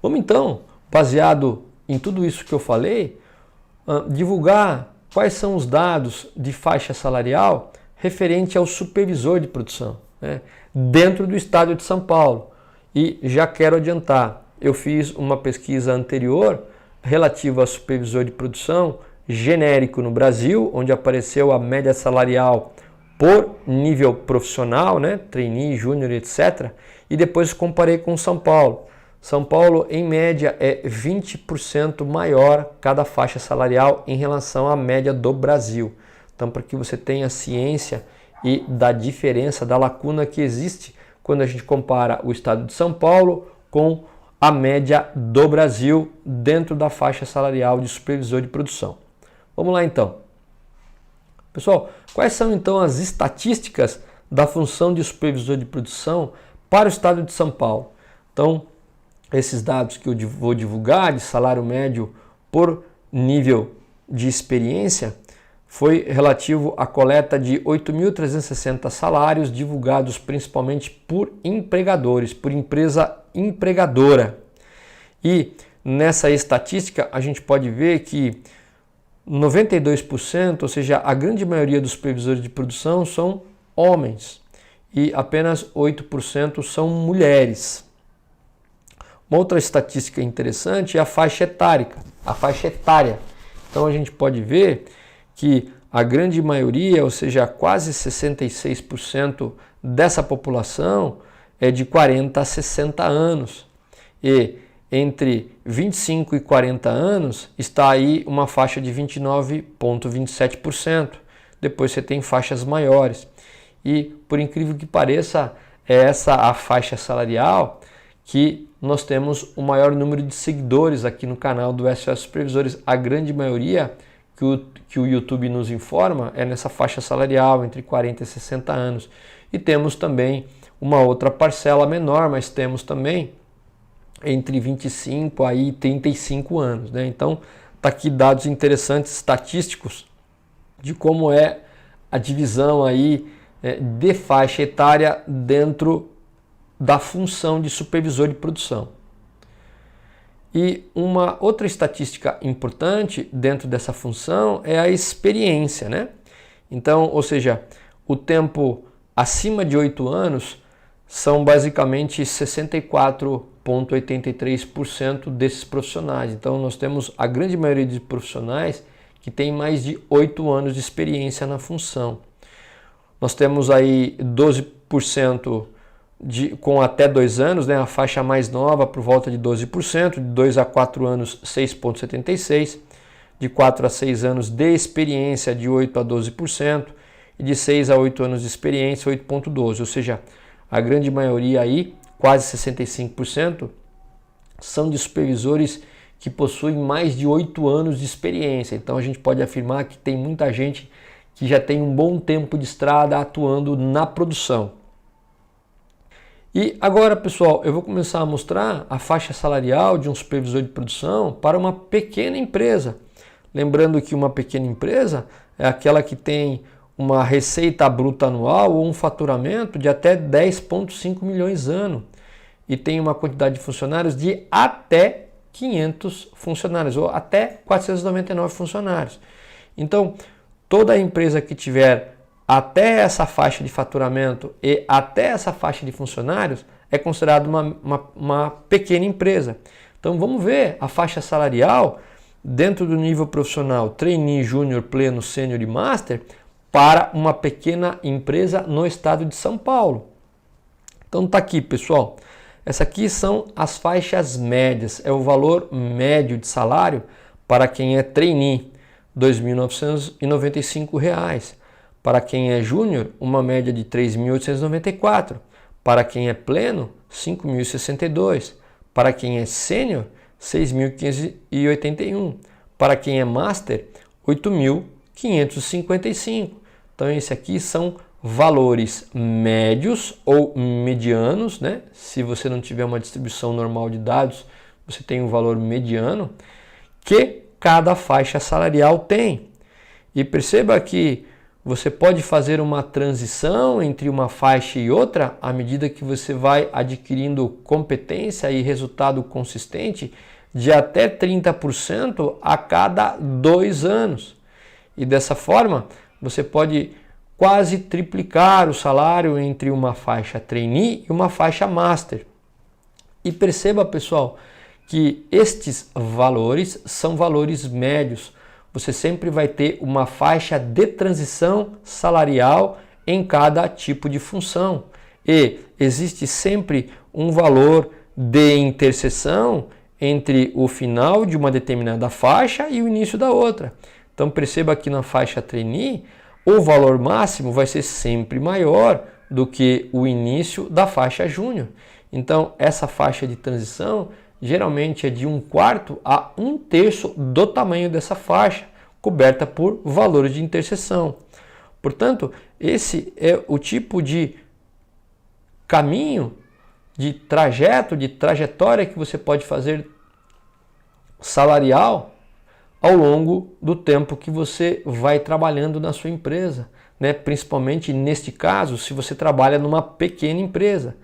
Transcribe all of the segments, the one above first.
Vamos então, baseado em tudo isso que eu falei, divulgar quais são os dados de faixa salarial referente ao supervisor de produção, né, dentro do estado de São Paulo. E já quero adiantar, eu fiz uma pesquisa anterior relativa a supervisor de produção genérico no Brasil, onde apareceu a média salarial por nível profissional, né, trainee, júnior, etc. E depois comparei com São Paulo. São Paulo, em média, é 20% maior cada faixa salarial em relação à média do Brasil. Então, para que você tenha ciência e da diferença, da lacuna que existe quando a gente compara o estado de São Paulo com a média do Brasil dentro da faixa salarial de supervisor de produção. Vamos lá então. Pessoal, quais são então as estatísticas da função de supervisor de produção para o estado de São Paulo? Então, esses dados que eu vou divulgar de salário médio por nível de experiência foi relativo à coleta de 8.360 salários divulgados principalmente por empregadores, por empresa empregadora. E nessa estatística a gente pode ver que 92%, ou seja, a grande maioria dos supervisores de produção são homens e apenas 8% são mulheres. Uma outra estatística interessante é a faixa etária. Então a gente pode ver que a grande maioria, ou seja, quase 66% dessa população é de 40 a 60 anos. E entre 25 e 40 anos está aí uma faixa de 29,27%. Depois você tem faixas maiores. E por incrível que pareça, é essa a faixa salarial que nós temos o maior número de seguidores aqui no canal do SOS Supervisores. A grande maioria que o YouTube nos informa é nessa faixa salarial entre 40 e 60 anos. E temos também uma outra parcela menor, mas temos também entre 25 e 35 anos. Né? Então, está aqui dados interessantes estatísticos de como é a divisão aí de faixa etária dentro da função de supervisor de produção. E uma outra estatística importante dentro dessa função é a experiência, né? Então, ou seja, o tempo acima de 8 anos são basicamente 64,83% desses profissionais. Então, nós temos a grande maioria de profissionais que tem mais de 8 anos de experiência na função. Nós temos aí 12% com até 2 anos, né, a faixa mais nova por volta de 12%, de 2 a 4 anos 6,76%, de 4 a 6 anos de experiência de 8 a 12% e de 6 a 8 anos de experiência 8,12%, ou seja, a grande maioria aí, quase 65%, são de supervisores que possuem mais de 8 anos de experiência. Então a gente pode afirmar que tem muita gente que já tem um bom tempo de estrada atuando na produção. E agora, pessoal, eu vou começar a mostrar a faixa salarial de um supervisor de produção para uma pequena empresa. Lembrando que uma pequena empresa é aquela que tem uma receita bruta anual ou um faturamento de até 10,5 milhões ano e tem uma quantidade de funcionários de até 500 funcionários ou até 499 funcionários. Então, toda empresa que tiver até essa faixa de faturamento e até essa faixa de funcionários é considerada uma pequena empresa. Então vamos ver a faixa salarial dentro do nível profissional trainee, júnior, pleno, sênior e master para uma pequena empresa no estado de São Paulo. Então tá aqui, pessoal. Essa aqui são as faixas médias, é o valor médio de salário para quem é trainee, R$ 2.995. Para quem é júnior, uma média de R$ 3.894. Para quem é pleno, R$ 5.062. Para quem é sênior, R$ 6.581. Para quem é master, R$ 8.555. Então, esse aqui são valores médios ou medianos, né? Se você não tiver uma distribuição normal de dados, você tem um valor mediano que cada faixa salarial tem. E perceba que você pode fazer uma transição entre uma faixa e outra à medida que você vai adquirindo competência e resultado consistente de até 30% a cada 2 anos. E dessa forma, você pode quase triplicar o salário entre uma faixa trainee e uma faixa master. E perceba, pessoal, que estes valores são valores médios. Você sempre vai ter uma faixa de transição salarial em cada tipo de função. E existe sempre um valor de interseção entre o final de uma determinada faixa e o início da outra. Então perceba que na faixa trainee, o valor máximo vai ser sempre maior do que o início da faixa júnior. Então essa faixa de transição geralmente é de 1/4 a 1/3 do tamanho dessa faixa, coberta por valores de interseção. Portanto, esse é o tipo de caminho, de trajeto, de trajetória que você pode fazer salarial ao longo do tempo que você vai trabalhando na sua empresa, né? Principalmente neste caso, se você trabalha numa pequena empresa.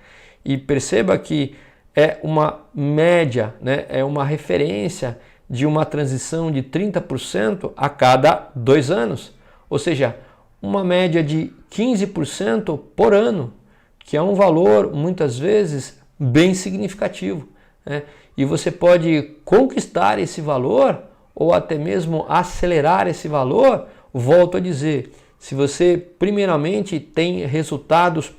E perceba que é uma média, né? É uma referência de uma transição de 30% a cada 2 anos, ou seja, uma média de 15% por ano, que é um valor muitas vezes bem significativo, né? E você pode conquistar esse valor ou até mesmo acelerar esse valor, volto a dizer, se você primeiramente tem resultados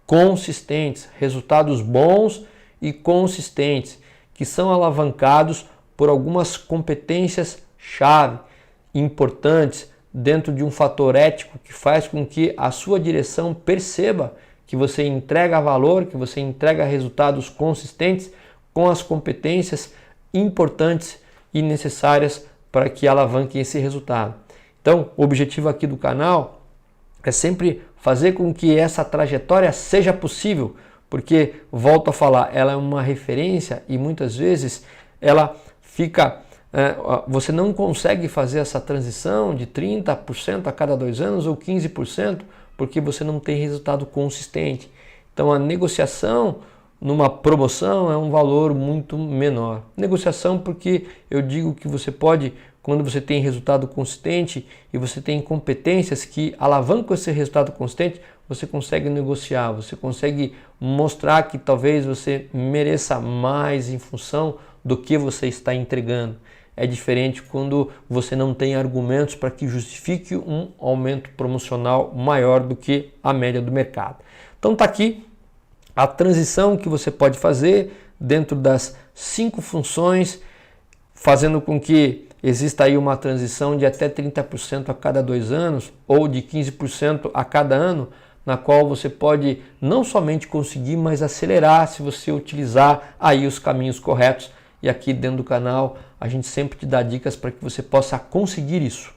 consistentes, resultados bons e consistentes, que são alavancados por algumas competências-chave importantes dentro de um fator ético que faz com que a sua direção perceba que você entrega valor, que você entrega resultados consistentes com as competências importantes e necessárias para que alavanquem esse resultado. Então, o objetivo aqui do canal é sempre fazer com que essa trajetória seja possível, porque, volto a falar, ela é uma referência e muitas vezes ela fica... você não consegue fazer essa transição de 30% a cada 2 anos ou 15% porque você não tem resultado consistente. Então, a negociação numa promoção é um valor muito menor. Negociação porque eu digo que você pode, quando você tem resultado consistente e você tem competências que alavancam esse resultado consistente, você consegue negociar, você consegue mostrar que talvez você mereça mais em função do que você está entregando. É diferente quando você não tem argumentos para que justifique um aumento promocional maior do que a média do mercado. Então está aqui a transição que você pode fazer dentro das 5 funções, fazendo com que exista aí uma transição de até 30% a cada 2 anos ou de 15% a cada ano, na qual você pode não somente conseguir, mas acelerar se você utilizar aí os caminhos corretos. E aqui dentro do canal a gente sempre te dá dicas para que você possa conseguir isso.